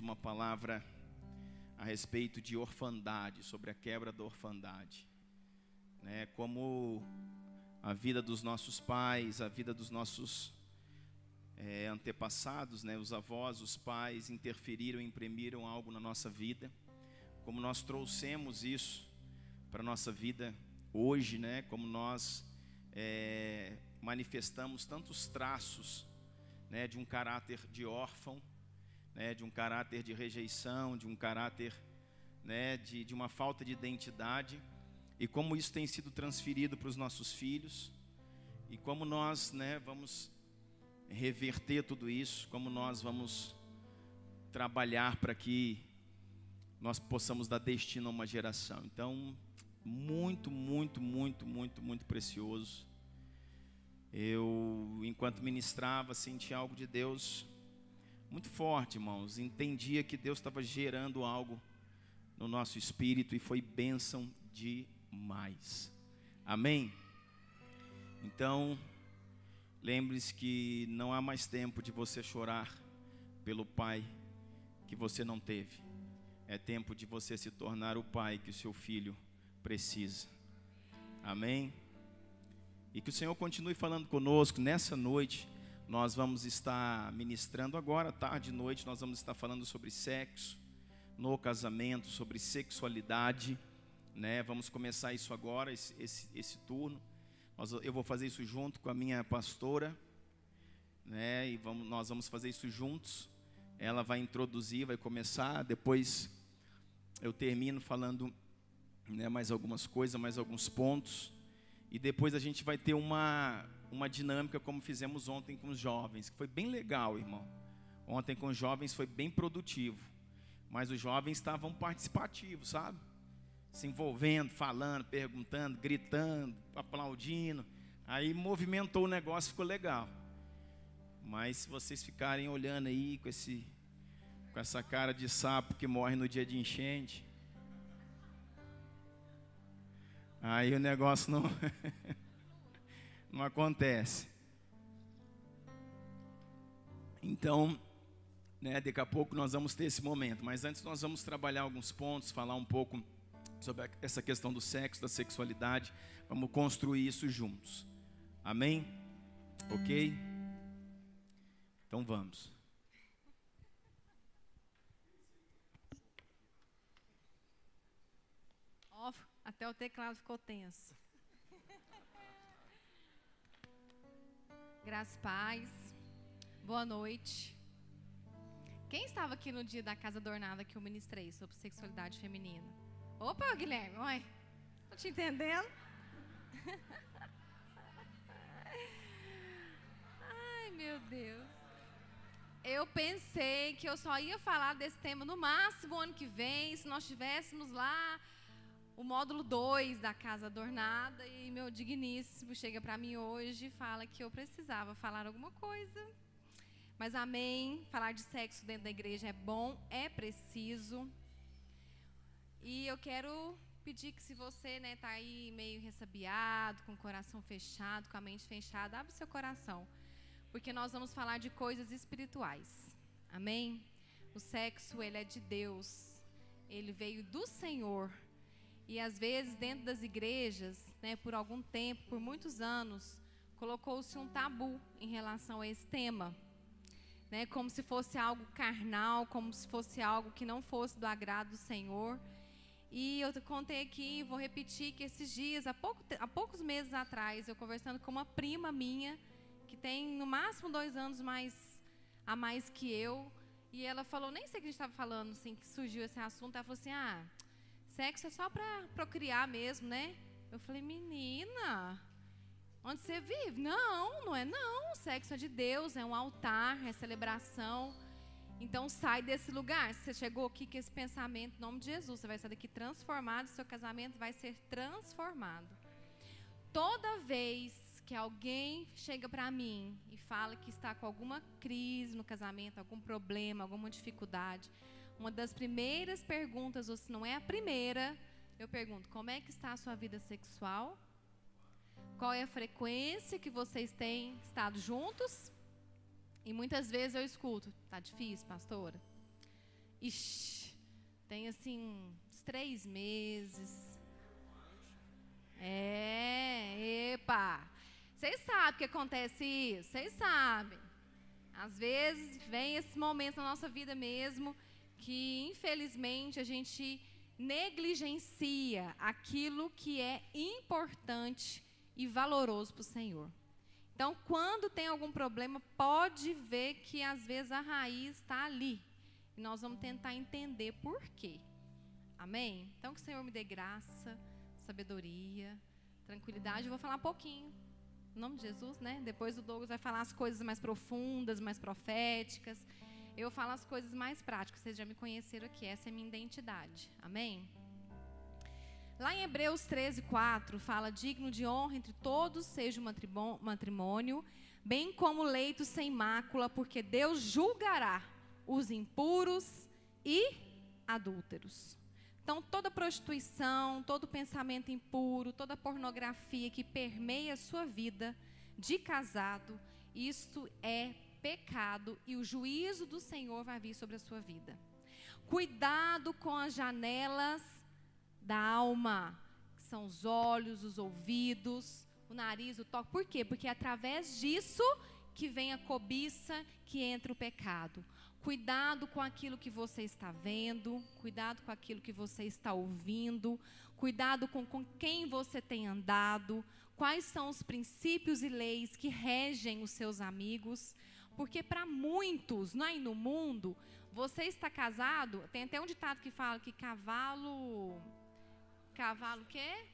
uma palavra a respeito de orfandade, sobre a quebra da orfandade, né? Como a vida dos nossos pais, a vida dos nossos antepassados, né? Os avós, os pais interferiram, imprimiram algo na nossa vida, como nós trouxemos isso para a nossa vida hoje, né? Como nós manifestamos tantos traços, né? De um caráter de órfão, né? De um caráter de rejeição, de um caráter, né? De uma falta de identidade, e como isso tem sido transferido para os nossos filhos, e como nós, né, vamos reverter tudo isso, como nós vamos trabalhar para que nós possamos dar destino a uma geração. Então, muito precioso. Eu, enquanto ministrava, senti algo de Deus muito forte, irmãos. Entendia que Deus estava gerando algo no nosso espírito, e foi bênção demais. Amém? Então, lembre-se que não há mais tempo de você chorar pelo pai que você não teve. É tempo de você se tornar o pai que o seu filho precisa. Amém? E que o Senhor continue falando conosco. Nessa noite, nós vamos estar ministrando agora, tarde e noite, nós vamos estar falando sobre sexo no casamento, sobre sexualidade, né? Vamos começar isso agora, esse turno. Eu vou fazer isso junto com a minha pastora, né? E nós vamos fazer isso juntos. Ela vai introduzir, vai começar. Depois eu termino falando, né, mais algumas coisas, mais alguns pontos. E depois a gente vai ter uma dinâmica como fizemos ontem com os jovens, que foi bem legal, irmão. Ontem com os jovens foi bem produtivo. Mas os jovens estavam participativos, sabe? Se envolvendo, falando, perguntando, gritando, aplaudindo. Aí movimentou o negócio, ficou legal. Mas se vocês ficarem olhando aí com essa cara de sapo que morre no dia de enchente, aí o negócio não acontece. Então, né, daqui a pouco nós vamos ter esse momento. Mas antes nós vamos trabalhar alguns pontos, falar um pouco sobre essa questão do sexo, da sexualidade. Vamos construir isso juntos. Amém? Ok? Então vamos. Oh, até o teclado ficou tenso. Graças, paz. Boa noite. Quem estava aqui no dia da Casa Adornada que eu ministrei sobre sexualidade feminina? Opa, Guilherme, oi. Tô te entendendo. Ai, meu Deus. Eu pensei que eu só ia falar desse tema no máximo ano que vem, se nós tivéssemos lá o módulo 2 da Casa Adornada, e meu digníssimo chega para mim hoje e fala que eu precisava falar alguma coisa. Mas amém, falar de sexo dentro da igreja é bom, é preciso. E eu quero pedir que, se você, né, tá aí meio ressabiado, com o coração fechado, com a mente fechada, abre o seu coração, porque nós vamos falar de coisas espirituais. Amém? O sexo, ele é de Deus, ele veio do Senhor. E às vezes dentro das igrejas, né, por algum tempo, por muitos anos, colocou-se um tabu em relação a esse tema, né, como se fosse algo carnal, como se fosse algo que não fosse do agrado do Senhor. E eu contei aqui, vou repetir, que esses dias, há poucos meses atrás, eu conversando com uma prima minha, que tem no máximo 2 anos a mais que eu, e ela falou, nem sei o que a gente estava falando, assim, que surgiu esse assunto, ela falou assim, sexo é só para procriar mesmo, né? Eu falei, menina, onde você vive? Não é não, o sexo é de Deus, é um altar, é celebração. Então sai desse lugar. Se você chegou aqui com esse pensamento, em nome de Jesus, você vai sair daqui transformado, seu casamento vai ser transformado. Toda vez que alguém chega para mim e fala que está com alguma crise no casamento, algum problema, alguma dificuldade, uma das primeiras perguntas, ou se não é a primeira, eu pergunto, como é que está a sua vida sexual? Qual é a frequência que vocês têm estado juntos? E muitas vezes eu escuto, tá difícil, pastora? Ixi, tem assim, uns 3 meses. Epa! Vocês sabem que acontece isso, vocês sabem. Às vezes vem esse momento na nossa vida mesmo que, infelizmente, a gente negligencia aquilo que é importante e valoroso para o Senhor. Então, quando tem algum problema, pode ver que às vezes a raiz está ali. E nós vamos tentar entender por quê. Amém? Então, que o Senhor me dê graça, sabedoria, tranquilidade. Eu vou falar um pouquinho, em nome de Jesus, né? Depois o Douglas vai falar as coisas mais profundas, mais proféticas. Eu falo as coisas mais práticas. Vocês já me conheceram aqui, essa é a minha identidade. Amém? Lá em Hebreus 13:4 fala: digno de honra entre todos seja o matrimônio, bem como leito sem mácula, porque Deus julgará os impuros e adúlteros. Então, toda prostituição, todo pensamento impuro, toda pornografia que permeia a sua vida de casado, isso é pecado e o juízo do Senhor vai vir sobre a sua vida. Cuidado com as janelas da alma, que são os olhos, os ouvidos, o nariz, o toque. Por quê? Porque é através disso que vem a cobiça, que entra o pecado. Cuidado com aquilo que você está vendo, cuidado com aquilo que você está ouvindo, cuidado com quem você tem andado, quais são os princípios e leis que regem os seus amigos. Porque para muitos, não é, no mundo, você está casado, tem até um ditado que fala que cavalo o quê?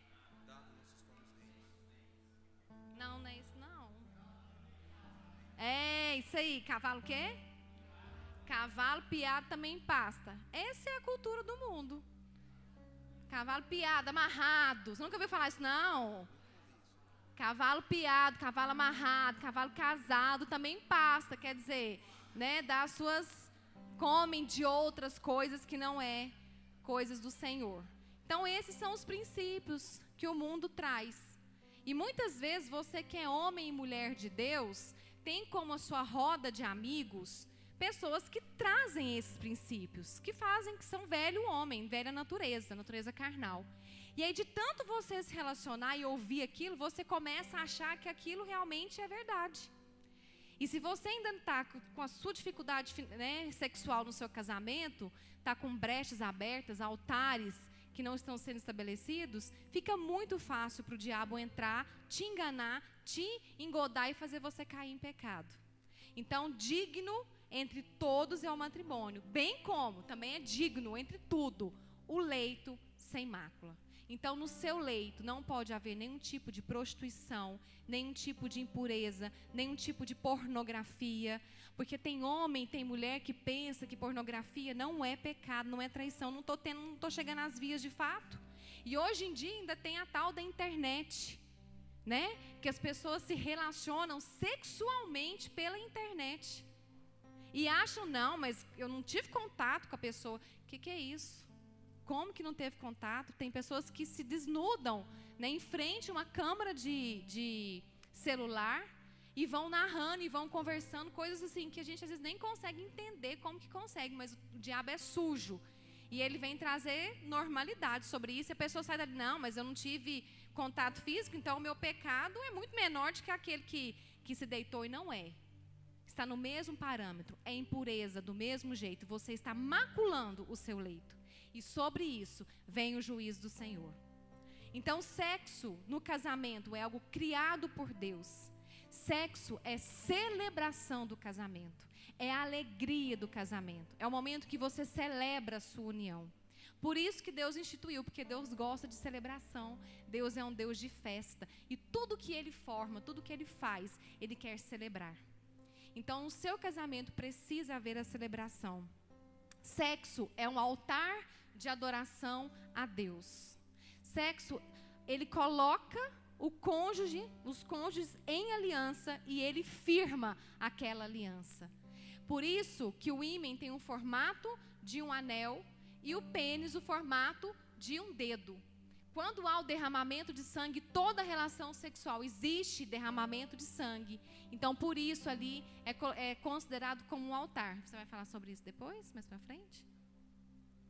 Não, não é isso não. É isso aí, cavalo o quê? Cavalo piado também pasta. Essa é a cultura do mundo. Cavalo piado, amarrado. Você nunca ouviu falar isso, não? Cavalo piado, cavalo amarrado, cavalo casado também pasta. Quer dizer, né, comem de outras coisas que não é coisas do Senhor. Então, esses são os princípios que o mundo traz. E muitas vezes você que é homem e mulher de Deus, tem como a sua roda de amigos pessoas que trazem esses princípios, que são velho homem, velha natureza carnal. E aí, de tanto você se relacionar e ouvir aquilo, você começa a achar que aquilo realmente é verdade. E se você ainda está com a sua dificuldade, né, sexual no seu casamento, está com brechas abertas, altares que não estão sendo estabelecidos, fica muito fácil para o diabo entrar, te enganar, te engodar e fazer você cair em pecado. Então, digno entre todos é o matrimônio, bem como também é digno entre tudo o leito sem mácula. Então, no seu leito não pode haver nenhum tipo de prostituição, nenhum tipo de impureza, nenhum tipo de pornografia, porque tem homem, tem mulher que pensa que pornografia não é pecado, não é traição, não estou chegando às vias de fato. E hoje em dia ainda tem a tal da internet, né? Que as pessoas se relacionam sexualmente pela internet. E acham, não, mas eu não tive contato com a pessoa. O que é isso? Como que não teve contato? Tem pessoas que se desnudam, né, em frente a uma câmera de celular e vão narrando e vão conversando, coisas assim que a gente às vezes nem consegue entender como que consegue, mas o diabo é sujo. E ele vem trazer normalidade sobre isso, e a pessoa sai dali, não, mas eu não tive contato físico, então o meu pecado é muito menor do que aquele que se deitou, e não é. Está no mesmo parâmetro, é impureza do mesmo jeito, você está maculando o seu leito. E sobre isso vem o juízo do Senhor. Então, sexo no casamento é algo criado por Deus. Sexo é celebração do casamento, é a alegria do casamento, é o momento que você celebra a sua união. Por isso que Deus instituiu, porque Deus gosta de celebração, Deus é um Deus de festa, e tudo que Ele forma, tudo que Ele faz, Ele quer celebrar. Então, no seu casamento precisa haver a celebração. Sexo é um altar de adoração a Deus. Sexo, ele coloca os cônjuges em aliança e ele firma aquela aliança. Por isso que o ímen tem o formato de um anel e o pênis o formato de um dedo. Quando há o derramamento de sangue, toda relação sexual existe derramamento de sangue. Então, por isso ali é considerado como um altar. Você vai falar sobre isso depois, mais para frente?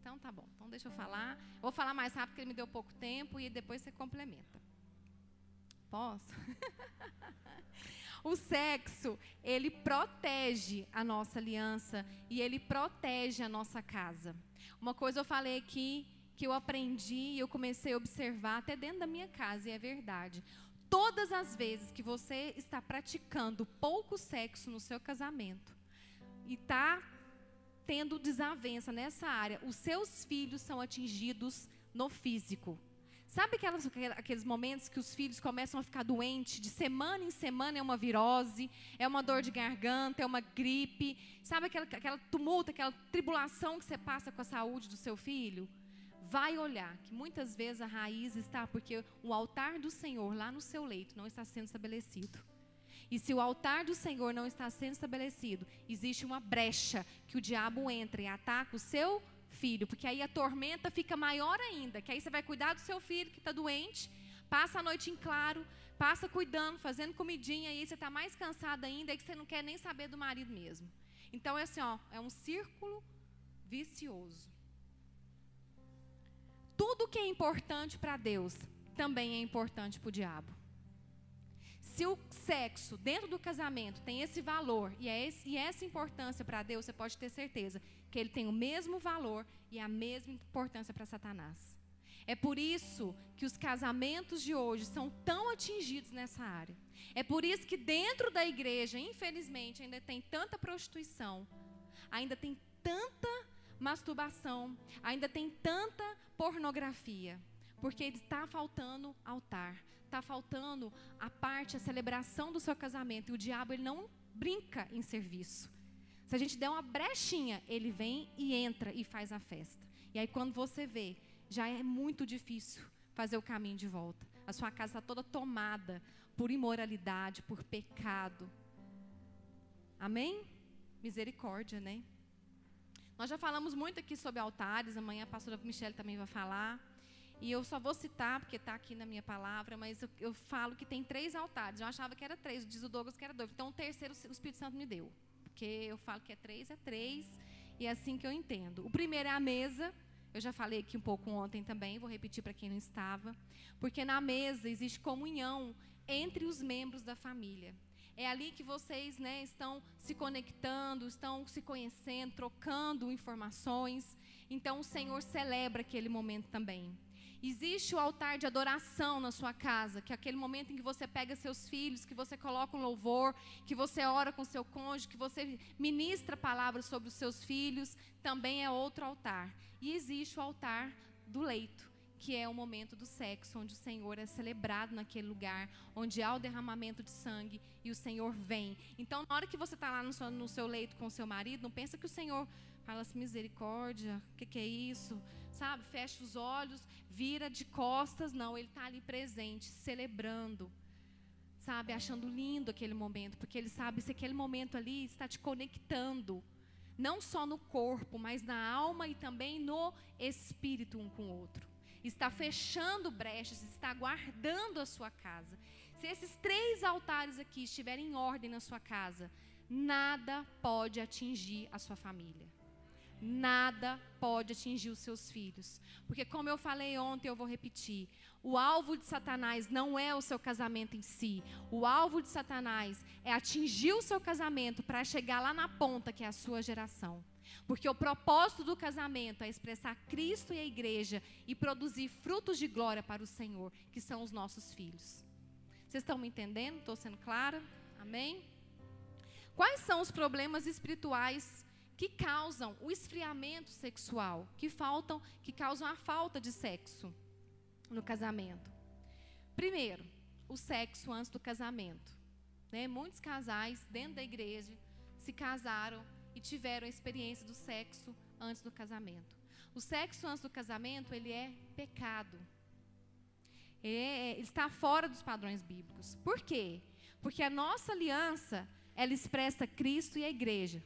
Então tá bom, então deixa eu falar. Eu vou falar mais rápido porque ele me deu pouco tempo e depois você complementa. Posso? O sexo, ele protege a nossa aliança e ele protege a nossa casa. Uma coisa eu falei aqui, que eu aprendi e eu comecei a observar até dentro da minha casa, e é verdade. Todas as vezes que você está praticando pouco sexo no seu casamento e está tendo desavença nessa área, os seus filhos são atingidos no físico. Sabe aqueles momentos que os filhos começam a ficar doentes, de semana em semana é uma virose, é uma dor de garganta, é uma gripe, sabe aquela tumulto, aquela tribulação que você passa com a saúde do seu filho? Vai olhar, que muitas vezes a raiz está porque o altar do Senhor lá no seu leito não está sendo estabelecido. E se o altar do Senhor não está sendo estabelecido, existe uma brecha que o diabo entra e ataca o seu filho, porque aí a tormenta fica maior ainda, que aí você vai cuidar do seu filho que está doente, passa a noite em claro, passa cuidando, fazendo comidinha, e aí você está mais cansado ainda, aí que você não quer nem saber do marido mesmo. Então é assim, ó, é um círculo vicioso. Tudo que é importante para Deus também é importante para o diabo. Se o sexo dentro do casamento tem esse valor e essa importância para Deus, você pode ter certeza que ele tem o mesmo valor e a mesma importância para Satanás. É por isso que os casamentos de hoje são tão atingidos nessa área. É por isso que dentro da igreja, infelizmente, ainda tem tanta prostituição, ainda tem tanta masturbação, ainda tem tanta pornografia, porque está faltando altar, está faltando a celebração do seu casamento, e o diabo ele não brinca em serviço. Se a gente der uma brechinha, ele vem e entra e faz a festa. E aí quando você vê, já é muito difícil fazer o caminho de volta. A sua casa está toda tomada por imoralidade, por pecado. Amém? Misericórdia, né? Nós já falamos muito aqui sobre altares, amanhã a pastora Michele também vai falar. E eu só vou citar, porque está aqui na minha palavra, mas eu falo que tem 3 altares. Eu achava que era 3, diz o Douglas que era 2. Então o terceiro o Espírito Santo me deu. Porque eu falo que é 3, e é assim que eu entendo. O primeiro é a mesa. Eu já falei aqui um pouco ontem também, vou repetir para quem não estava. Porque na mesa existe comunhão entre os membros da família. É ali que vocês, né, estão se conectando, estão se conhecendo, trocando informações. Então o Senhor celebra aquele momento também. Existe o altar de adoração na sua casa, que é aquele momento em que você pega seus filhos, que você coloca um louvor, que você ora com seu cônjuge, que você ministra palavras sobre os seus filhos, também é outro altar. E existe o altar do leito, que é o momento do sexo, onde o Senhor é celebrado naquele lugar, onde há o derramamento de sangue e o Senhor vem. Então, na hora que você está lá no seu leito com o seu marido, não pensa que o Senhor fala assim, misericórdia, o que é isso? Sabe, fecha os olhos, vira de costas. Não, ele está ali presente, celebrando, sabe, achando lindo aquele momento, porque ele sabe se aquele momento ali está te conectando, não só no corpo, mas na alma e também no espírito um com o outro. Está fechando brechas, está guardando a sua casa. Se esses 3 altares aqui estiverem em ordem na sua casa, nada pode atingir a sua família. Nada pode atingir os seus filhos. Porque como eu falei ontem, eu vou repetir. O alvo de Satanás não é o seu casamento em si. O alvo de Satanás é atingir o seu casamento para chegar lá na ponta, que é a sua geração. Porque o propósito do casamento é expressar Cristo e a igreja e produzir frutos de glória para o Senhor, que são os nossos filhos. Vocês estão me entendendo? Estou sendo clara? Amém? Quais são os problemas espirituais que causam o esfriamento sexual, que causam a falta de sexo no casamento? Primeiro, o sexo antes do casamento. Né? Muitos casais dentro da igreja se casaram e tiveram a experiência do sexo antes do casamento. O sexo antes do casamento, ele é pecado. Ele está fora dos padrões bíblicos. Por quê? Porque a nossa aliança, ela expressa Cristo e a igreja.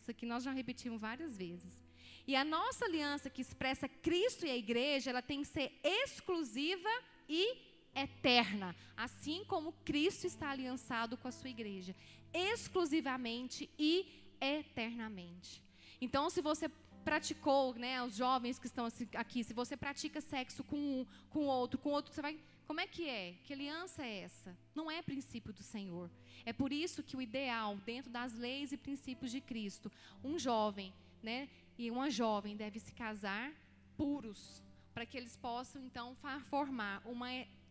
Isso aqui nós já repetimos várias vezes. E a nossa aliança que expressa Cristo e a igreja, ela tem que ser exclusiva e eterna. Assim como Cristo está aliançado com a sua igreja. Exclusivamente e eternamente. Então, se você praticou, né, os jovens que estão aqui, se você pratica sexo com outro, você vai... Como é que é? Que aliança é essa? Não é princípio do Senhor. É por isso que o ideal, dentro das leis e princípios de Cristo, um jovem, né, e uma jovem devem se casar puros, para que eles possam, então, formar uma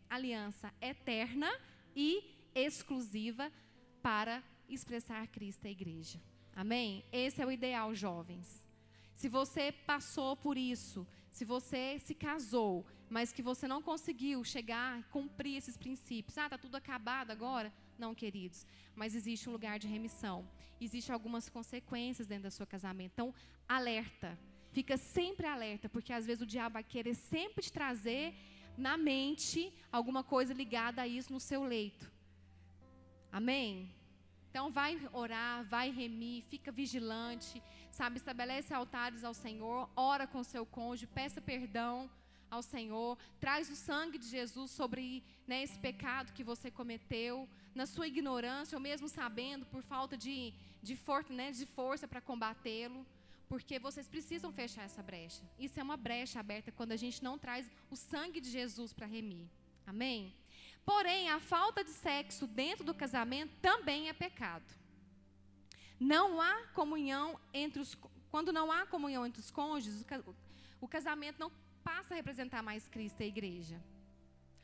aliança eterna e exclusiva para expressar Cristo à igreja. Amém? Esse é o ideal, jovens. Se você passou por isso, se você se casou, mas que você não conseguiu chegar e cumprir esses princípios, está tudo acabado agora? Não, queridos, mas existe um lugar de remissão, existem algumas consequências dentro do seu casamento. Então, alerta, fica sempre alerta, porque às vezes o diabo vai querer sempre te trazer na mente alguma coisa ligada a isso no seu leito. Amém? Então, vai orar, vai remir, fica vigilante, sabe, estabelece altares ao Senhor, ora com seu cônjuge, peça perdão ao Senhor, traz o sangue de Jesus sobre, né, esse pecado que você cometeu, na sua ignorância, ou mesmo sabendo, por falta de força para combatê-lo, porque vocês precisam fechar essa brecha. Isso é uma brecha aberta quando a gente não traz o sangue de Jesus para remir. Amém? Porém, a falta de sexo dentro do casamento também é pecado. Não há comunhão quando não há comunhão entre os cônjuges, o casamento não passa a representar mais Cristo e a igreja.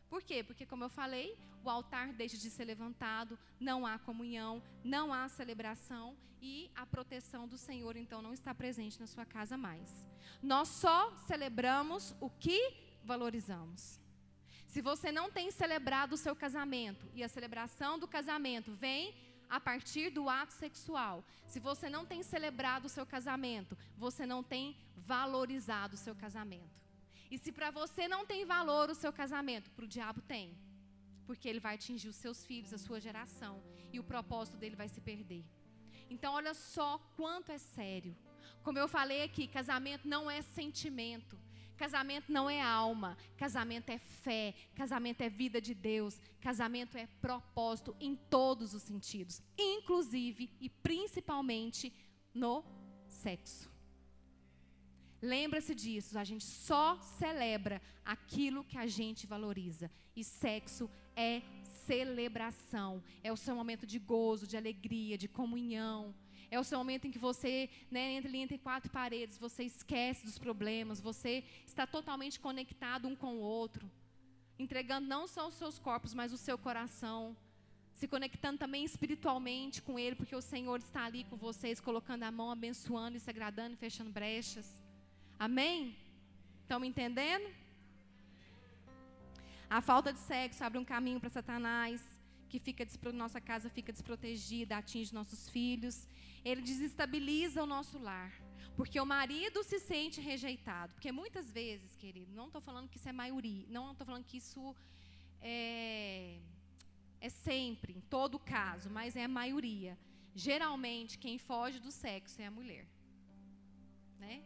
Por quê? Porque, como eu falei, o altar deixa de ser levantado, não há comunhão, não há celebração e a proteção do Senhor, então, não está presente na sua casa mais. Nós só celebramos o que valorizamos. Se você não tem celebrado o seu casamento e a celebração do casamento vem a partir do ato sexual, se você não tem celebrado o seu casamento, você não tem valorizado o seu casamento. E se para você não tem valor o seu casamento, para o diabo tem. Porque ele vai atingir os seus filhos, a sua geração, e o propósito dele vai se perder. Então, olha só quanto é sério. Como eu falei aqui, casamento não é sentimento. Casamento não é alma, casamento é fé, casamento é vida de Deus, casamento é propósito em todos os sentidos, inclusive e principalmente no sexo. Lembra-se disso, a gente só celebra aquilo que a gente valoriza, e sexo é celebração, é o seu momento de gozo, de alegria, de comunhão. É o seu momento em que você, né, entra ali entre quatro paredes, você esquece dos problemas, você está totalmente conectado um com o outro, entregando não só os seus corpos, mas o seu coração, se conectando também espiritualmente com Ele, porque o Senhor está ali com vocês, colocando a mão, abençoando e se agradando e fechando brechas. Amém? Estão me entendendo? A falta de sexo abre um caminho para Satanás, que nossa casa fica desprotegida, atinge nossos filhos. Ele desestabiliza o nosso lar, porque o marido se sente rejeitado. Porque muitas vezes, querido, não estou falando que isso é maioria, não estou falando que isso é sempre, em todo caso, mas é a maioria. Geralmente, quem foge do sexo é a mulher, né?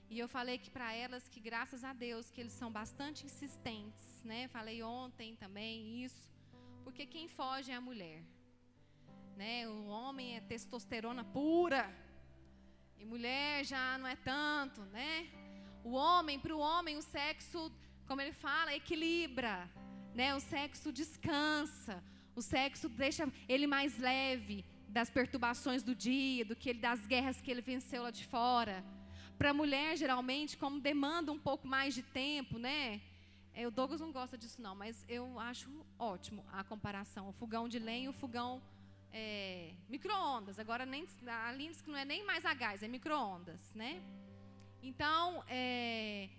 E eu falei que para elas, que graças a Deus, que eles são bastante insistentes, né? Falei ontem também isso. Porque quem foge é a mulher, né? O homem é testosterona pura, e mulher já não é tanto, né? Para o homem, o sexo, como ele fala, equilibra, né? O sexo descansa, o sexo deixa ele mais leve das perturbações do dia, das guerras que ele venceu lá de fora. Para a mulher, geralmente, como demanda um pouco mais de tempo, né? O Douglas não gosta disso não, mas eu acho ótimo a comparação. O fogão de lenha e o fogão micro-ondas. Agora, a Aline diz que não é nem mais a gás, é micro-ondas, né? Então,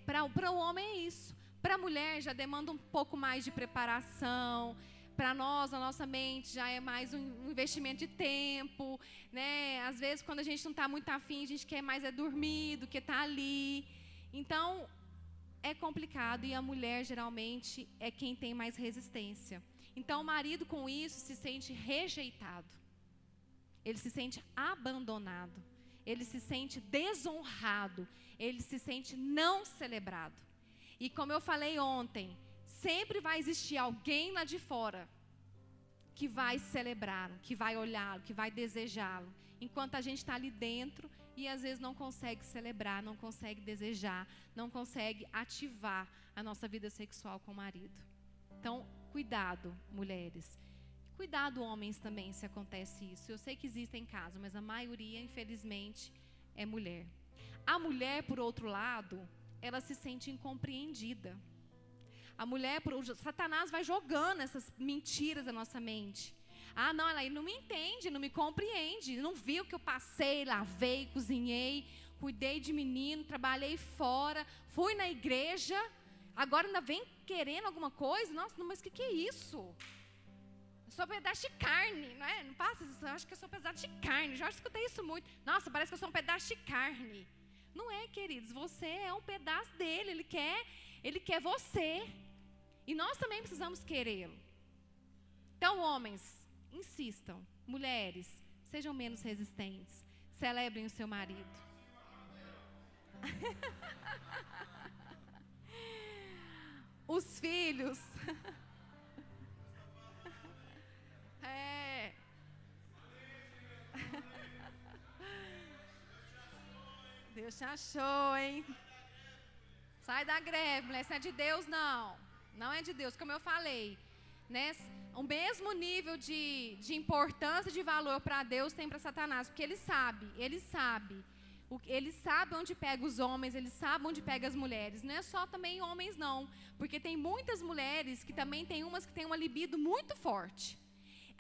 para o homem é isso. Para a mulher já demanda um pouco mais de preparação. Para nós, a nossa mente já é mais um investimento de tempo, né? Às vezes, quando a gente não está muito afim, a gente quer mais dormir do que estar ali. Então, é complicado, e a mulher geralmente é quem tem mais resistência. Então o marido com isso se sente rejeitado, ele se sente abandonado, ele se sente desonrado, ele se sente não celebrado. E como eu falei ontem, sempre vai existir alguém lá de fora que vai celebrá-lo, que vai olhá-lo, que vai desejá-lo, enquanto a gente está ali dentro e às vezes não consegue celebrar, não consegue desejar, não consegue ativar a nossa vida sexual com o marido. Então, cuidado, mulheres. Cuidado, homens, também, se acontece isso. Eu sei que existem casos, mas a maioria, infelizmente, é mulher. A mulher, por outro lado, ela se sente incompreendida. A mulher, Satanás vai jogando essas mentiras na nossa mente. Ah, não, ele não me entende, não me compreende, não viu que eu passei, lavei, cozinhei, cuidei de menino, trabalhei fora, fui na igreja, agora ainda vem querendo alguma coisa? Nossa, não, mas o que é isso? Eu sou um pedaço de carne, não é? Não passa isso, eu acho que eu sou um pedaço de carne, já escutei isso muito. Nossa, parece que eu sou um pedaço de carne. Não é, queridos, você é um pedaço dele, ele quer você. E nós também precisamos querê-lo. Então, homens, insistam. Mulheres, sejam menos resistentes. Celebrem o seu marido. Os filhos. Deus te achou, hein? Sai da greve, mulher. Isso não é de Deus, não. Não é de Deus, como eu falei. Né? O mesmo nível de importância e de valor para Deus tem para Satanás, porque ele sabe. Ele sabe onde pega os homens, ele sabe onde pega as mulheres. Não é só também homens, não. Porque tem muitas mulheres que também tem umas que têm uma libido muito forte.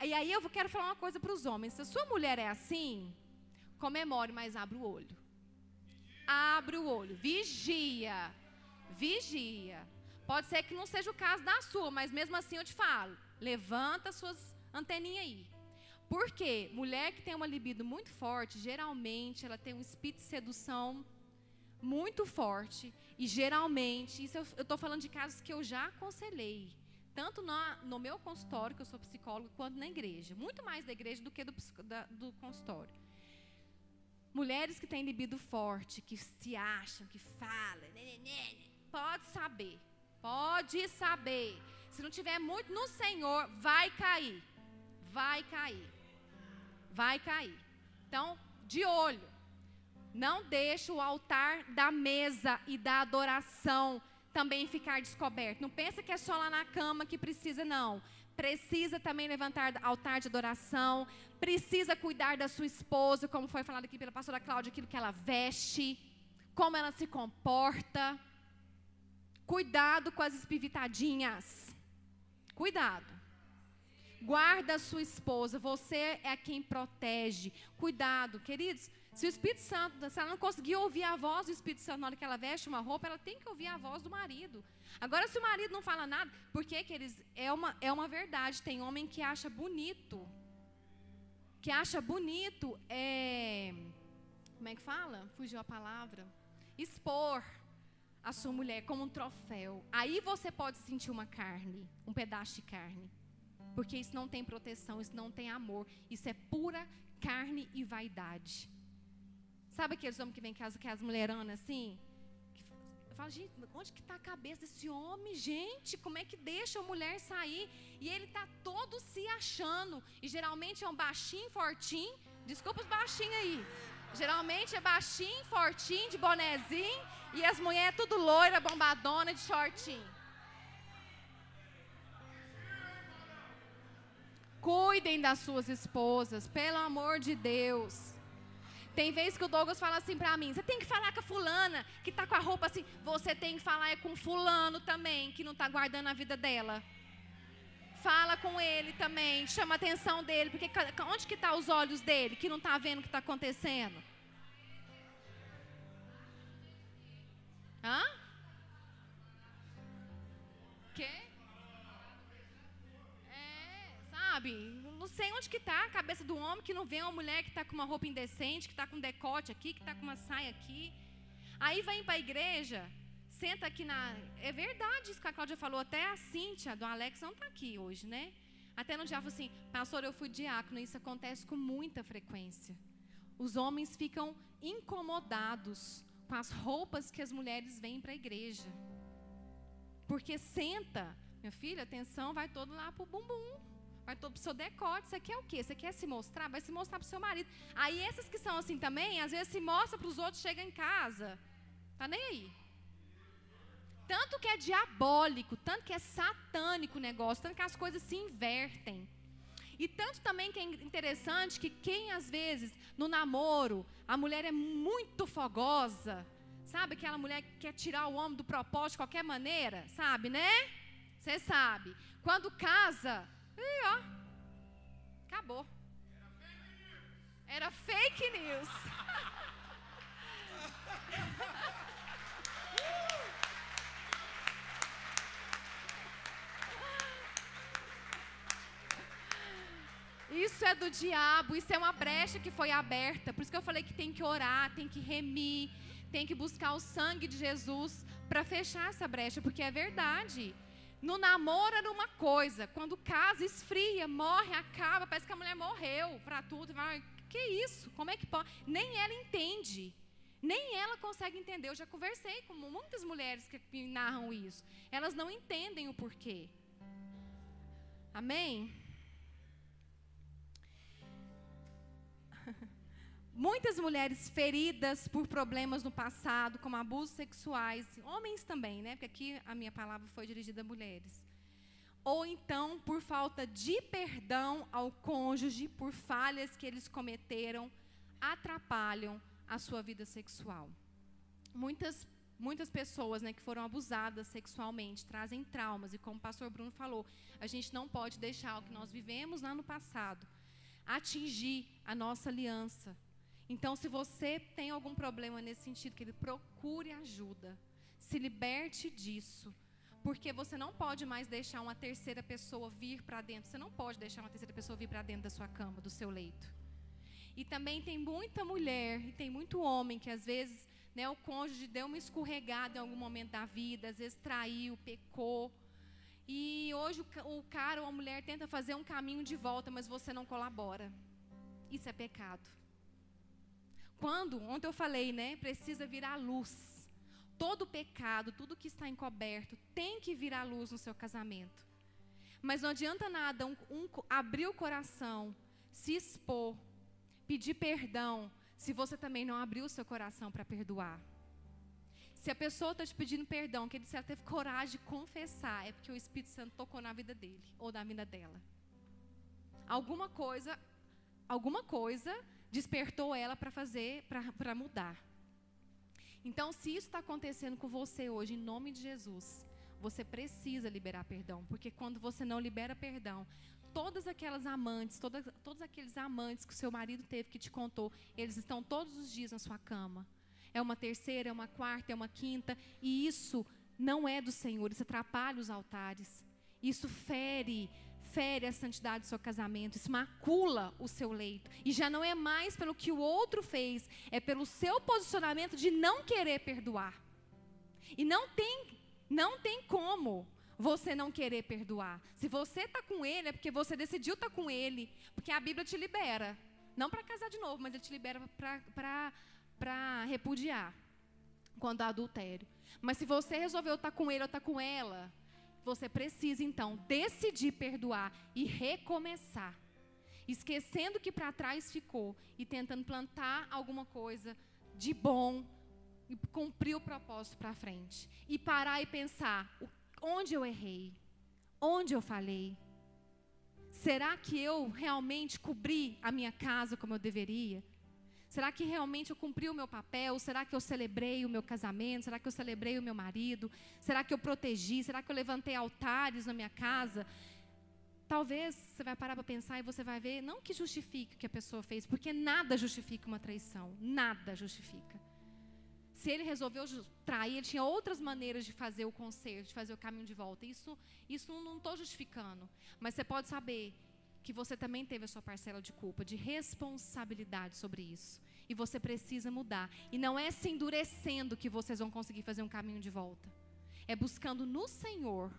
E aí eu quero falar uma coisa para os homens. Se a sua mulher é assim, comemore, mas abra o olho. Abre o olho. Vigia. Vigia. Pode ser que não seja o caso da sua, mas mesmo assim eu te falo, levanta suas anteninhas aí. Por quê? Mulher que tem uma libido muito forte, geralmente ela tem um espírito de sedução muito forte. E geralmente, isso eu estou falando de casos que eu já aconselhei. Tanto no meu consultório, que eu sou psicóloga, quanto na igreja. Muito mais da igreja do que do consultório. Mulheres que têm libido forte, que se acham, que falam, pode saber. Pode saber. Se não tiver muito no Senhor, vai cair. Vai cair. Vai cair. Então, de olho. Não deixe o altar da mesa e da adoração também ficar descoberto. Não pensa que é só lá na cama que precisa, não. Precisa também levantar altar de adoração. Precisa cuidar da sua esposa, como foi falado aqui pela pastora Cláudia, aquilo que ela veste, como ela se comporta. Cuidado com as espivitadinhas. Cuidado. Guarda a sua esposa. Você é quem protege. Cuidado, queridos. Se o Espírito Santo, se ela não conseguir ouvir a voz do Espírito Santo na hora que ela veste uma roupa, ela tem que ouvir a voz do marido. Agora, se o marido não fala nada, porque, queridos, é uma verdade. Tem homem que acha bonito. Que acha bonito, como é que fala? Fugiu a palavra. Expor a sua mulher como um troféu. Aí você pode sentir uma carne, um pedaço de carne. Porque isso não tem proteção, isso não tem amor. Isso é pura carne e vaidade. Sabe aqueles homens que vem em casa, que é as mulheranas assim? Eu falo, gente, onde que está a cabeça desse homem, gente? Como é que deixa a mulher sair? E ele está todo se achando. E geralmente é um baixinho, fortinho. Desculpa os baixinhos aí. Geralmente é baixinho, fortinho, de bonezinho. E as mulheres tudo loira, bombadona, de shortinho. Cuidem das suas esposas, pelo amor de Deus. Tem vezes que o Douglas fala assim pra mim, você tem que falar com a fulana, que tá com a roupa assim. Você tem que falar com fulano também, que não tá guardando a vida dela. Fala com ele também, chama a atenção dele, porque onde que tá os olhos dele, que não tá vendo o que tá acontecendo? Hã? Quê? Sabe? Não sei onde que está a cabeça do homem que não vê uma mulher que está com uma roupa indecente, que está com um decote aqui, que está com uma saia aqui. Aí vem para a igreja, senta aqui na... É verdade isso que a Cláudia falou, até a Cíntia do Alex não está aqui hoje, né? Até no dia falou assim, pastor, eu fui diácono, isso acontece com muita frequência. Os homens ficam incomodados com as roupas que as mulheres vêm para a igreja. Porque senta, minha filha, atenção, vai todo lá pro bumbum. vai todo pro seu decote. Você quer o quê? Você quer se mostrar? Vai se mostrar pro seu marido. Aí esses que são assim também, às vezes se mostra pros outros, chega em casa, tá nem aí. Tanto que é diabólico, tanto que é satânico o negócio, tanto que as coisas se invertem. E tanto também que é interessante que quem às vezes no namoro, a mulher é muito fogosa, sabe? Aquela mulher que quer tirar o homem do propósito de qualquer maneira, sabe, né? Você sabe. Quando casa, ó, acabou. Era fake news. Isso é do diabo, isso é uma brecha que foi aberta. Por isso que eu falei que tem que orar, tem que remir, tem que buscar o sangue de Jesus para fechar essa brecha, porque é verdade. No namoro era uma coisa, quando casa, esfria, morre, acaba, parece que a mulher morreu para tudo. Que isso? Como é que pode? Nem ela entende, nem ela consegue entender. Eu já conversei com muitas mulheres que me narram isso. Elas não entendem o porquê. Amém? Muitas mulheres feridas por problemas no passado, como abusos sexuais, homens também, né? Porque aqui a minha palavra foi dirigida a mulheres. Ou então por falta de perdão ao cônjuge, por falhas que eles cometeram, atrapalham a sua vida sexual. Muitas pessoas, né, que foram abusadas sexualmente trazem traumas, e como o pastor Bruno falou, a gente não pode deixar o que nós vivemos lá no passado atingir a nossa aliança. Então, se você tem algum problema nesse sentido, que ele procure ajuda, se liberte disso, porque você não pode mais deixar uma terceira pessoa vir para dentro. Você não pode deixar uma terceira pessoa vir para dentro da sua cama, do seu leito. E também tem muita mulher e tem muito homem que às vezes, né, o cônjuge deu uma escorregada em algum momento da vida, às vezes traiu, pecou. E hoje o cara ou a mulher tenta fazer um caminho de volta, mas você não colabora. Isso é pecado. Ontem eu falei, né, precisa vir à luz. Todo pecado, tudo que está encoberto, tem que vir à luz no seu casamento. Mas não adianta nada abrir o coração, se expor, pedir perdão, se você também não abriu o seu coração para perdoar. Se a pessoa está te pedindo perdão, que ela teve coragem de confessar, é porque o Espírito Santo tocou na vida dele ou na vida dela. Alguma coisa despertou ela para fazer, para mudar. Então, se isso está acontecendo com você hoje, em nome de Jesus, você precisa liberar perdão, porque quando você não libera perdão, todos aqueles amantes que o seu marido teve, que te contou, eles estão todos os dias na sua cama. É uma terceira, é uma quarta, é uma quinta, e isso não é do Senhor, isso atrapalha os altares, isso fere a santidade do seu casamento, isso macula o seu leito, e já não é mais pelo que o outro fez, é pelo seu posicionamento de não querer perdoar. E não tem como você não querer perdoar. Se você está com ele, é porque você decidiu estar com ele, porque a Bíblia te libera, não para casar de novo, mas ele te libera para repudiar, quando há adultério. Mas se você resolveu estar com ele ou estar com ela, você precisa então decidir perdoar e recomeçar, esquecendo o que para trás ficou e tentando plantar alguma coisa de bom e cumprir o propósito para frente. E parar e pensar, onde eu errei? Onde eu falhei? Será que eu realmente cobri a minha casa como eu deveria? Será que realmente eu cumpri o meu papel? Será que eu celebrei o meu casamento? Será que eu celebrei o meu marido? Será que eu protegi? Será que eu levantei altares na minha casa? Talvez você vai parar para pensar e você vai ver, não que justifique o que a pessoa fez, porque nada justifica uma traição, nada justifica. Se ele resolveu trair, ele tinha outras maneiras de fazer o conserto, de fazer o caminho de volta. Isso não estou justificando, mas você pode saber que você também teve a sua parcela de culpa, de responsabilidade sobre isso. E você precisa mudar. E não é se endurecendo que vocês vão conseguir fazer um caminho de volta. É buscando no Senhor,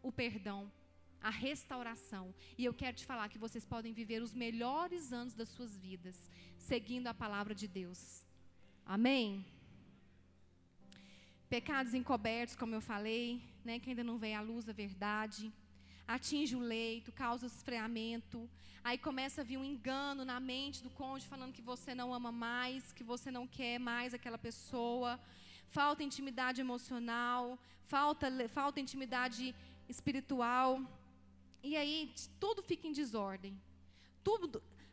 o perdão, a restauração. E eu quero te falar que vocês podem viver os melhores anos das suas vidas, seguindo a palavra de Deus. Amém? Pecados encobertos, como eu falei, né, que ainda não veio à luz da verdade. atinge o leito, causa esfriamento. Aí começa a vir um engano na mente do cônjuge, falando que você não ama mais, que você não quer mais aquela pessoa. Falta intimidade emocional, falta intimidade espiritual. E aí tudo fica em desordem.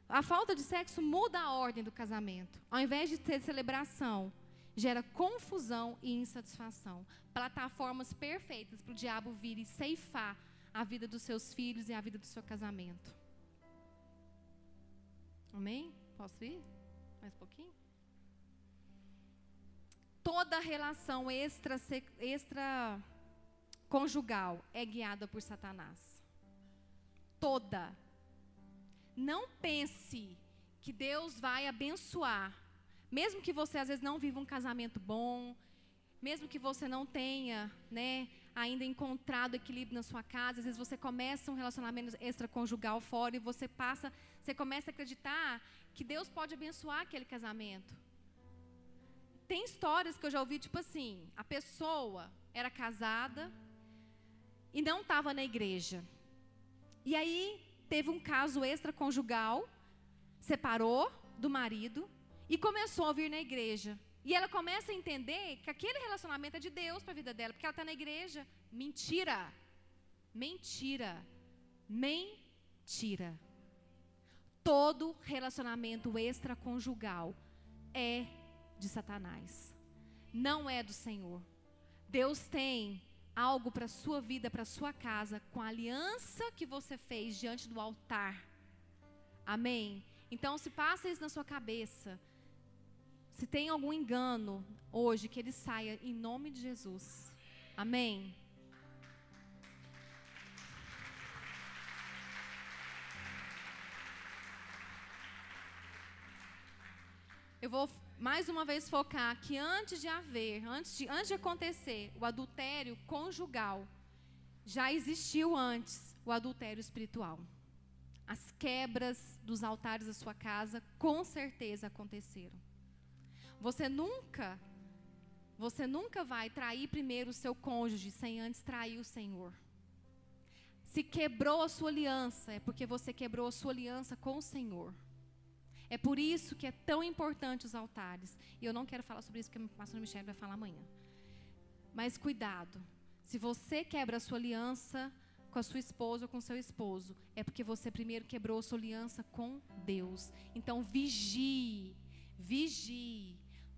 A falta de sexo muda a ordem do casamento. Ao invés de ter celebração, gera confusão e insatisfação. Plataformas perfeitas para o diabo vir e ceifar a vida dos seus filhos e a vida do seu casamento. Amém? Posso ir? Mais um pouquinho? Toda relação extraconjugal é guiada por Satanás. Toda. Não pense que Deus vai abençoar. Mesmo que você às vezes não viva um casamento bom, mesmo que você não tenha, ainda encontrado equilíbrio na sua casa, às vezes você começa um relacionamento extraconjugal fora e você começa a acreditar que Deus pode abençoar aquele casamento. Tem histórias que eu já ouvi, tipo assim, a pessoa era casada e não estava na igreja. E aí teve um caso extraconjugal, separou do marido e começou a vir na igreja. E ela começa a entender que aquele relacionamento é de Deus para a vida dela, porque ela está na igreja. Mentira. Mentira. Mentira. Todo relacionamento extraconjugal é de Satanás. Não é do Senhor. Deus tem algo para a sua vida, para a sua casa, com a aliança que você fez diante do altar. Amém? Então, se passa isso na sua cabeça, se tem algum engano hoje, que ele saia em nome de Jesus. Amém? Eu vou mais uma vez focar que antes de acontecer o adultério conjugal, já existiu antes o adultério espiritual. As quebras dos altares da sua casa com certeza aconteceram. Você nunca vai trair primeiro o seu cônjuge sem antes trair o Senhor. Se quebrou a sua aliança, é porque você quebrou a sua aliança com o Senhor. É por isso que é tão importante os altares. E eu não quero falar sobre isso, porque o pastor Michel vai falar amanhã. Mas cuidado. Se você quebra a sua aliança com a sua esposa ou com o seu esposo, é porque você primeiro quebrou a sua aliança com Deus. Então vigie,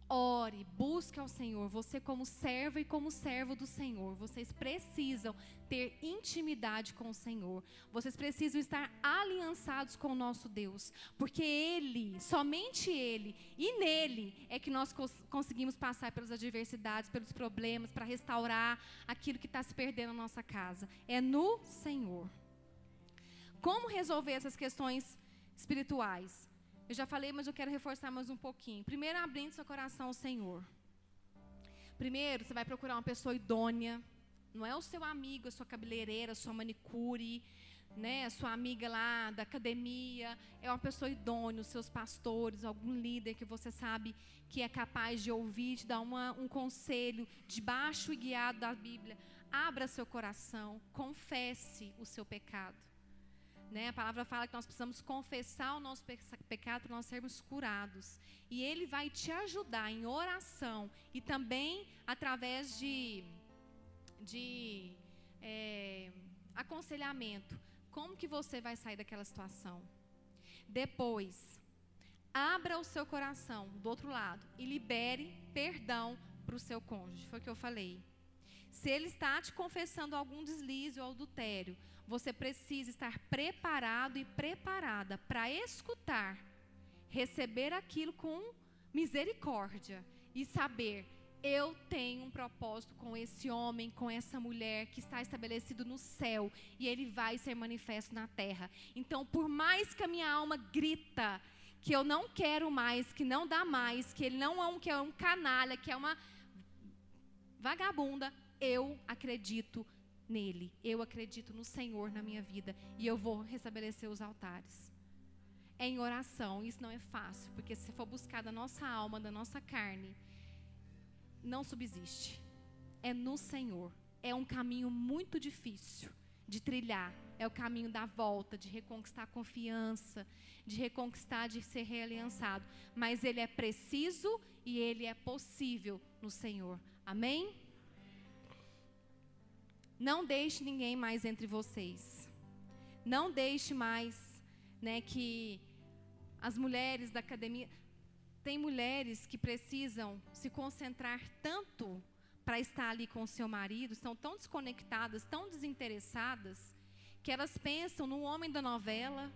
ore, busque ao Senhor. Você como serva e como servo do Senhor, vocês precisam ter intimidade com o Senhor. Vocês precisam estar aliançados com o nosso Deus, porque Ele, somente Ele, e nele é que nós conseguimos passar pelas adversidades, pelos problemas, para restaurar aquilo que está se perdendo na nossa casa. É no Senhor. Como resolver essas questões espirituais? Eu já falei, mas eu quero reforçar mais um pouquinho. Primeiro, abrindo seu coração ao Senhor. Primeiro, você vai procurar uma pessoa idônea. Não é o seu amigo, a sua cabeleireira, a sua manicure, a sua amiga lá da academia. É uma pessoa idônea, os seus pastores, algum líder que você sabe que é capaz de ouvir, te dar um conselho debaixo e guiado da Bíblia. Abra seu coração, confesse o seu pecado. A palavra fala que nós precisamos confessar o nosso pecado para nós sermos curados. E Ele vai te ajudar em oração e também através de aconselhamento. Como que você vai sair daquela situação? Depois, abra o seu coração do outro lado e libere perdão para o seu cônjuge. Foi o que eu falei. Se ele está te confessando algum deslize ou adultério, você precisa estar preparado e preparada para escutar, receber aquilo com misericórdia e saber, eu tenho um propósito com esse homem, com essa mulher que está estabelecido no céu e ele vai ser manifesto na terra. Então, por mais que a minha alma grita que eu não quero mais, que não dá mais, que ele não é que é um canalha, que é uma vagabunda, eu acredito nele, eu acredito no Senhor na minha vida e eu vou restabelecer os altares. É em oração, isso não é fácil, porque se for buscar da nossa alma, da nossa carne, não subsiste. É no Senhor, é um caminho muito difícil de trilhar. É o caminho da volta, de reconquistar a confiança, de reconquistar, de ser realiançado. Mas ele é preciso e ele é possível no Senhor. Amém? Não deixe ninguém mais entre vocês. Não deixe mais, né, que as mulheres da academia... Tem mulheres que precisam se concentrar tanto para estar ali com o seu marido, estão tão desconectadas, tão desinteressadas, que elas pensam no homem da novela,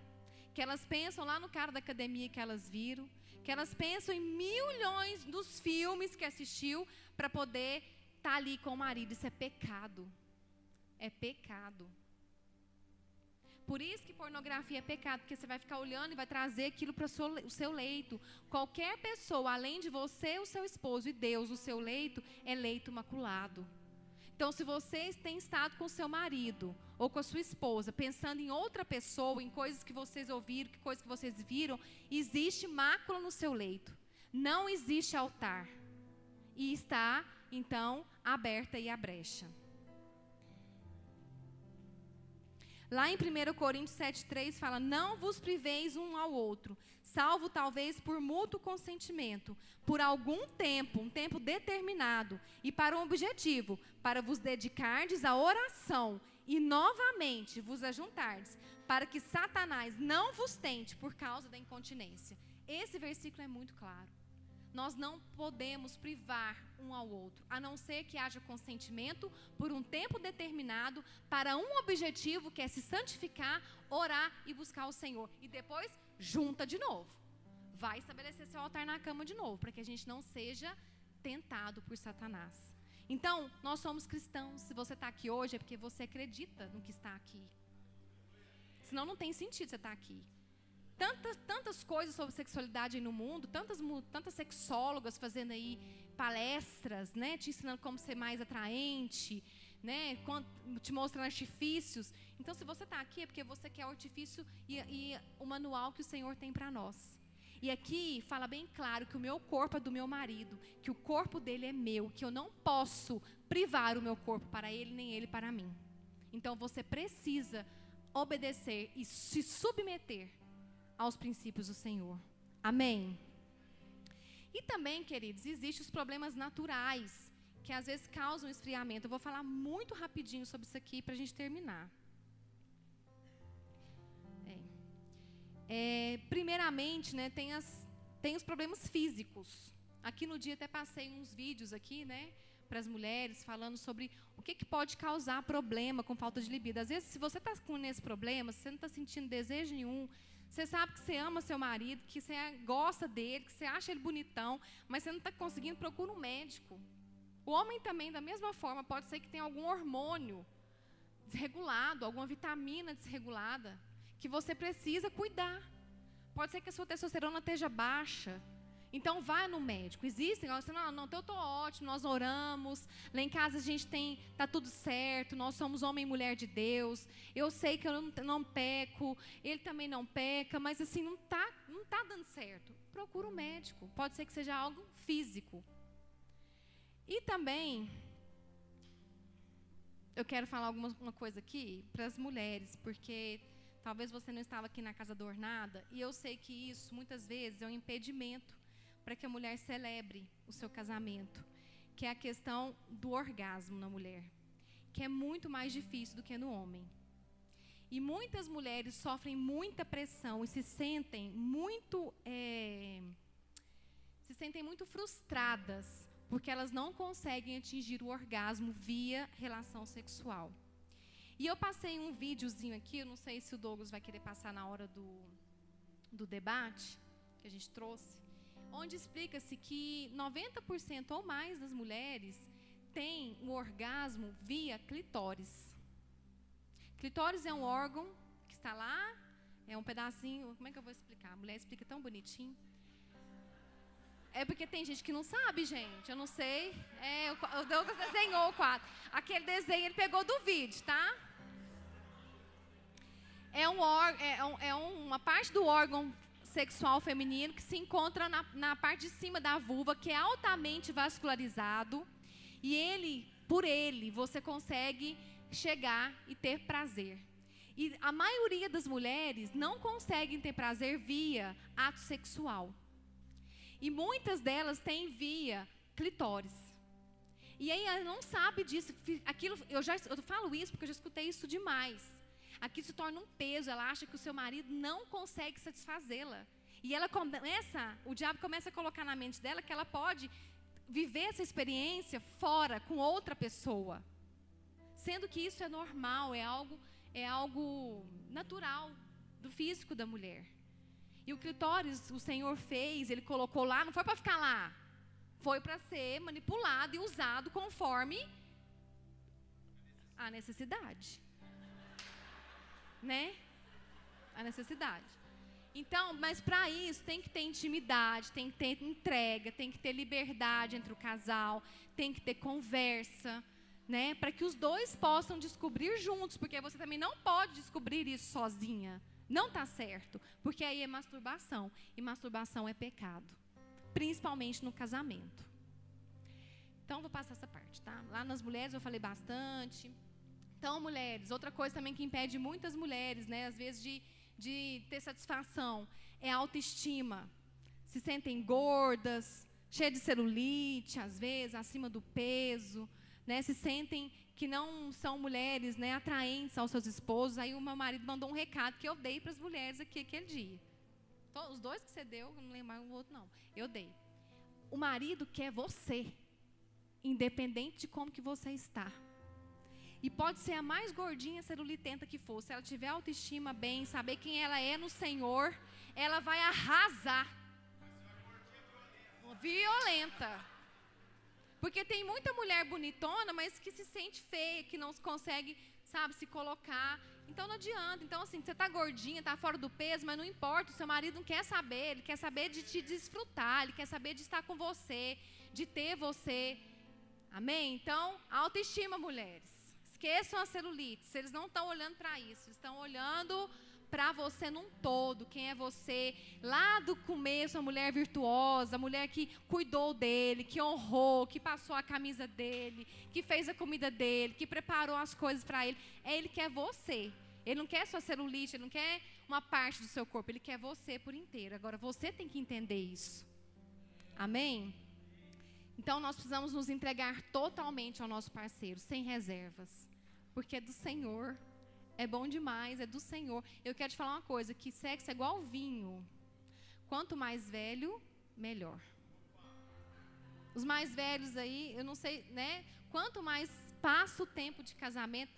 que elas pensam lá no cara da academia que elas viram, que elas pensam em milhões dos filmes que assistiu para poder estar ali com o marido. Isso é pecado. É pecado. Por isso que pornografia é pecado, porque você vai ficar olhando e vai trazer aquilo para o seu leito. Qualquer pessoa, além de você, o seu esposo e Deus, o seu leito, é leito maculado. Então, se vocês têm estado com o seu marido ou com a sua esposa, pensando em outra pessoa, em coisas que vocês ouviram, coisas que vocês viram, existe mácula no seu leito. Não existe altar. E está, então, aberta aí a brecha. Lá em 1 Coríntios 7,3 fala: não vos priveis um ao outro, salvo talvez por mútuo consentimento, por algum tempo, um tempo determinado, e para um objetivo, para vos dedicardes à oração, e novamente vos ajuntardes, para que Satanás não vos tente por causa da incontinência. Esse versículo é muito claro. Nós não podemos privar um ao outro, a não ser que haja consentimento por um tempo determinado para um objetivo, que é se santificar, orar e buscar o Senhor. E depois, junta de novo. Vai estabelecer seu altar na cama de novo, para que a gente não seja tentado por Satanás. Então, nós somos cristãos. Se você está aqui hoje, é porque você acredita no que está aqui. Senão não tem sentido você estar aqui. Tantas coisas sobre sexualidade aí no mundo, tantas sexólogas fazendo aí palestras, né, te ensinando como ser mais atraente, né, te mostrando artifícios. Então, se você está aqui, é porque você quer o artifício e o manual que o Senhor tem para nós. E aqui fala bem claro que o meu corpo é do meu marido, que o corpo dele é meu, que eu não posso privar o meu corpo para ele, nem ele para mim. Então, você precisa obedecer e se submeter aos princípios do Senhor. Amém? E também, queridos, existem os problemas naturais, que às vezes causam esfriamento. Eu vou falar muito rapidinho sobre isso aqui para a gente terminar. Primeiramente, né, tem os problemas físicos. Aqui no dia até passei uns vídeos aqui, né, para as mulheres, falando sobre o que pode causar problema com falta de libido. Às vezes, se você está com esse problema, se você não está sentindo desejo nenhum, você sabe que você ama seu marido, que você gosta dele, que você acha ele bonitão, mas você não está conseguindo, procura um médico. O homem também, da mesma forma, pode ser que tenha algum hormônio desregulado, alguma vitamina desregulada, que você precisa cuidar. Pode ser que a sua testosterona esteja baixa. Então, vá no médico. Existem, você não, eu estou ótimo, nós oramos, lá em casa a gente está tudo certo, nós somos homem e mulher de Deus, eu sei que eu não peco, ele também não peca, mas assim, não tá dando certo. Procura um médico, pode ser que seja algo físico. E também, eu quero falar uma coisa aqui para as mulheres, porque talvez você não estava aqui na Casa Adornada, e eu sei que isso, muitas vezes, é um impedimento para que a mulher celebre o seu casamento, que é a questão do orgasmo na mulher, que é muito mais difícil do que no homem. E muitas mulheres sofrem muita pressão e se sentem muito frustradas, porque elas não conseguem atingir o orgasmo via relação sexual. E eu passei um videozinho aqui, eu não sei se o Douglas vai querer passar na hora do debate que a gente trouxe, onde explica-se que 90% ou mais das mulheres têm o orgasmo via clitóris. Clitóris é um órgão que está lá, é um pedacinho, como é que eu vou explicar? A mulher explica tão bonitinho. É porque tem gente que não sabe, gente, eu não sei. O Douglas desenhou o quadro. Aquele desenho ele pegou do vídeo, tá? É uma parte do órgão sexual feminino que se encontra na parte de cima da vulva, que é altamente vascularizado, e por ele você consegue chegar e ter prazer. E a maioria das mulheres não conseguem ter prazer via ato sexual. E muitas delas têm via clitóris. E aí ela não sabe disso. Eu falo isso porque eu já escutei isso demais. Aquilo se torna um peso. Ela acha que o seu marido não consegue satisfazê-la. E ela o diabo começa a colocar na mente dela que ela pode viver essa experiência fora, com outra pessoa. Sendo que isso é normal, é algo natural do físico da mulher. E o clitóris, o Senhor fez, Ele colocou lá, não foi para ficar lá. Foi para ser manipulado e usado conforme a necessidade. Né? A necessidade. Então, mas para isso tem que ter intimidade, tem que ter entrega, tem que ter liberdade entre o casal, tem que ter conversa, né? Para que os dois possam descobrir juntos, porque você também não pode descobrir isso sozinha. Não está certo, porque aí é masturbação, e masturbação é pecado, principalmente no casamento. Então, vou passar essa parte, tá? Lá nas mulheres eu falei bastante. Então, mulheres, outra coisa também que impede muitas mulheres, né, às vezes de ter satisfação, é a autoestima. Se sentem gordas, cheias de celulite, às vezes, acima do peso, né, se sentem que não são mulheres, né, atraentes aos seus esposos. Aí o meu marido mandou um recado que eu dei para as mulheres aqui aquele dia. Então, os dois que você deu, não lembro mais o outro não, eu dei. O marido quer você, independente de como que você está. E pode ser a mais gordinha, celulitenta que for. Se ela tiver autoestima bem, saber quem ela é no Senhor, ela vai arrasar. Violenta. Porque tem muita mulher bonitona, mas que se sente feia, que não consegue, sabe, se colocar. Então não adianta. Então assim, você está gordinha, está fora do peso, mas não importa. O seu marido não quer saber. Ele quer saber de te desfrutar. Ele quer saber de estar com você, de ter você. Amém? Então, autoestima, mulheres. Esqueçam a celulite. Eles não estão olhando para isso. Estão olhando para você num todo. Quem é você? Lá do começo, a mulher virtuosa, a mulher que cuidou dele, que honrou, que passou a camisa dele, que fez a comida dele, que preparou as coisas para ele. Ele quer você. Ele não quer sua celulite, ele não quer uma parte do seu corpo. Ele quer você por inteiro. Agora, você tem que entender isso. Amém? Então, nós precisamos nos entregar totalmente ao nosso parceiro, sem reservas. Porque é do Senhor. É bom demais, é do Senhor. Eu quero te falar uma coisa, que sexo é igual vinho. Quanto mais velho, melhor. Os mais velhos aí, eu não sei, né? Quanto mais passa o tempo de casamento...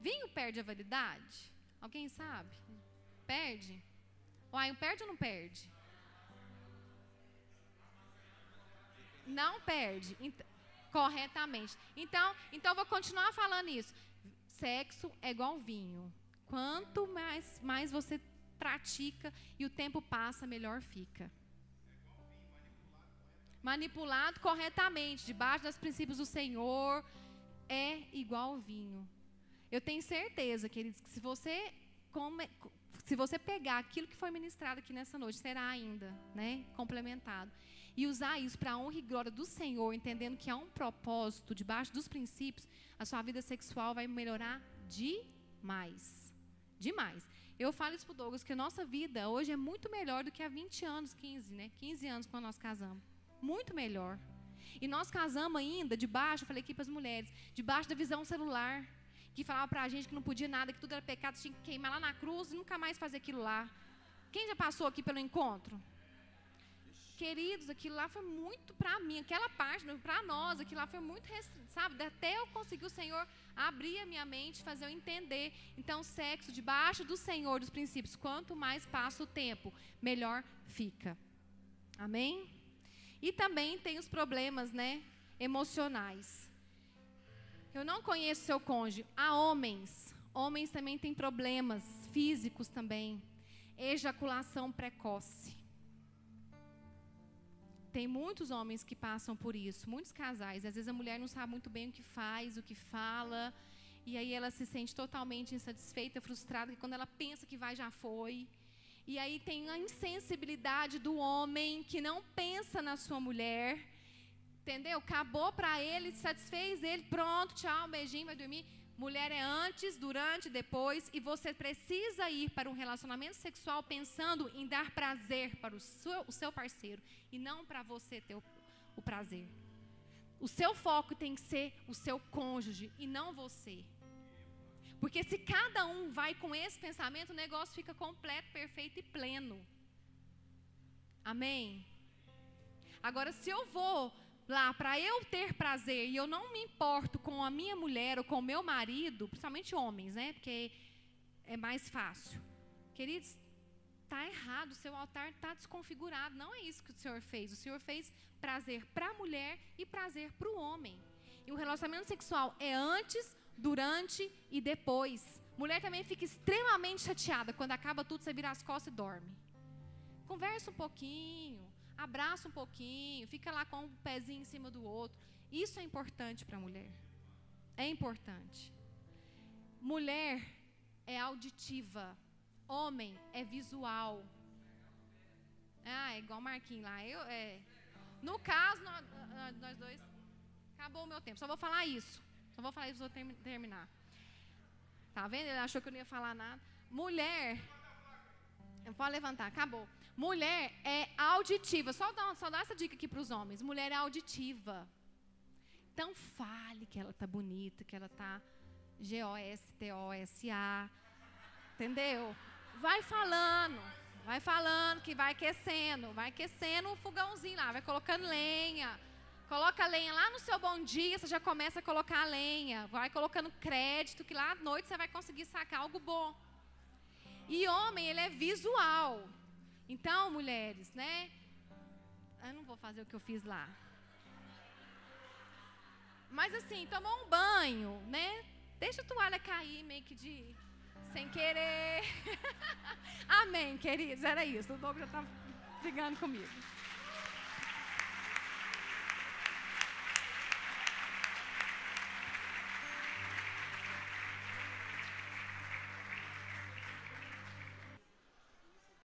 Vinho perde a validade? Alguém sabe? Perde? Uai, perde ou não perde? Não perde. Corretamente. Então eu vou continuar falando isso. Sexo é igual vinho. Quanto mais você pratica e o tempo passa, melhor fica. Manipulado corretamente, debaixo dos princípios do Senhor, é igual vinho. Eu tenho certeza, queridos, que se você pegar aquilo que foi ministrado aqui nessa noite, será ainda, né, complementado. E usar isso para a honra e glória do Senhor, entendendo que há um propósito debaixo dos princípios, a sua vida sexual vai melhorar demais. Demais. Eu falo isso para o Douglas, que a nossa vida hoje é muito melhor do que há 20 anos, 15, né? 15 anos quando nós casamos. Muito melhor. E nós casamos ainda debaixo, eu falei aqui para as mulheres, debaixo da visão celular, que falava para a gente que não podia nada, que tudo era pecado, tinha que queimar lá na cruz e nunca mais fazer aquilo lá. Quem já passou aqui pelo encontro? Queridos, aquilo lá foi muito para mim, aquela parte, para nós, aquilo lá foi muito restrito, sabe? Até eu conseguir o Senhor abrir a minha mente, fazer eu entender. Então, sexo debaixo do Senhor, dos princípios, quanto mais passa o tempo, melhor fica. Amém? E também tem os problemas, né, emocionais. Eu não conheço seu cônjuge. Há homens. Homens também têm problemas físicos também. Ejaculação precoce. Tem muitos homens que passam por isso, muitos casais. Às vezes a mulher não sabe muito bem o que faz, o que fala, e aí ela se sente totalmente insatisfeita, frustrada, que quando ela pensa que vai, já foi. E aí tem a insensibilidade do homem que não pensa na sua mulher, Entendeu? Acabou para ele, satisfez ele, pronto, tchau, beijinho, vai dormir. Mulher é antes, durante, depois, e você precisa ir para um relacionamento sexual pensando em dar prazer para o seu parceiro e não para você ter o prazer. O seu foco tem que ser o seu cônjuge e não você. Porque se cada um vai com esse pensamento, o negócio fica completo, perfeito e pleno. Amém? Agora, se eu vou lá para eu ter prazer e eu não me importo com a minha mulher ou com o meu marido, principalmente homens, né? Porque é mais fácil. Queridos, está errado, o seu altar está desconfigurado. Não é isso que o Senhor fez. O Senhor fez prazer para a mulher e prazer para o homem. E o relacionamento sexual é antes, durante e depois. Mulher também fica extremamente chateada quando acaba tudo, você vira as costas e dorme. Conversa um pouquinho, abraça um pouquinho, fica lá com um pezinho em cima do outro. Isso é importante para a mulher. É importante. Mulher é auditiva, homem é visual. Ah, é igual o Marquinhos lá. No caso, nós dois, acabou o meu tempo. Só vou falar isso. Vou terminar. Tá vendo? Ele achou que eu não ia falar nada. Mulher, pode levantar, acabou. Mulher é auditiva. Só dá essa dica aqui para os homens. Mulher é auditiva. Então fale que ela tá bonita, que ela tá GOSTOSA. Entendeu? Vai falando que vai aquecendo o fogãozinho lá, vai colocando lenha. Coloca a lenha lá no seu bom dia, você já começa a colocar a lenha. Vai colocando crédito, que lá à noite você vai conseguir sacar algo bom. E homem, ele é visual. Então, mulheres, né? Eu não vou fazer o que eu fiz lá. Mas assim, tomou um banho, né? Deixa a toalha cair, meio que sem querer. Amém, queridos, era isso. O Douglas já está brigando comigo.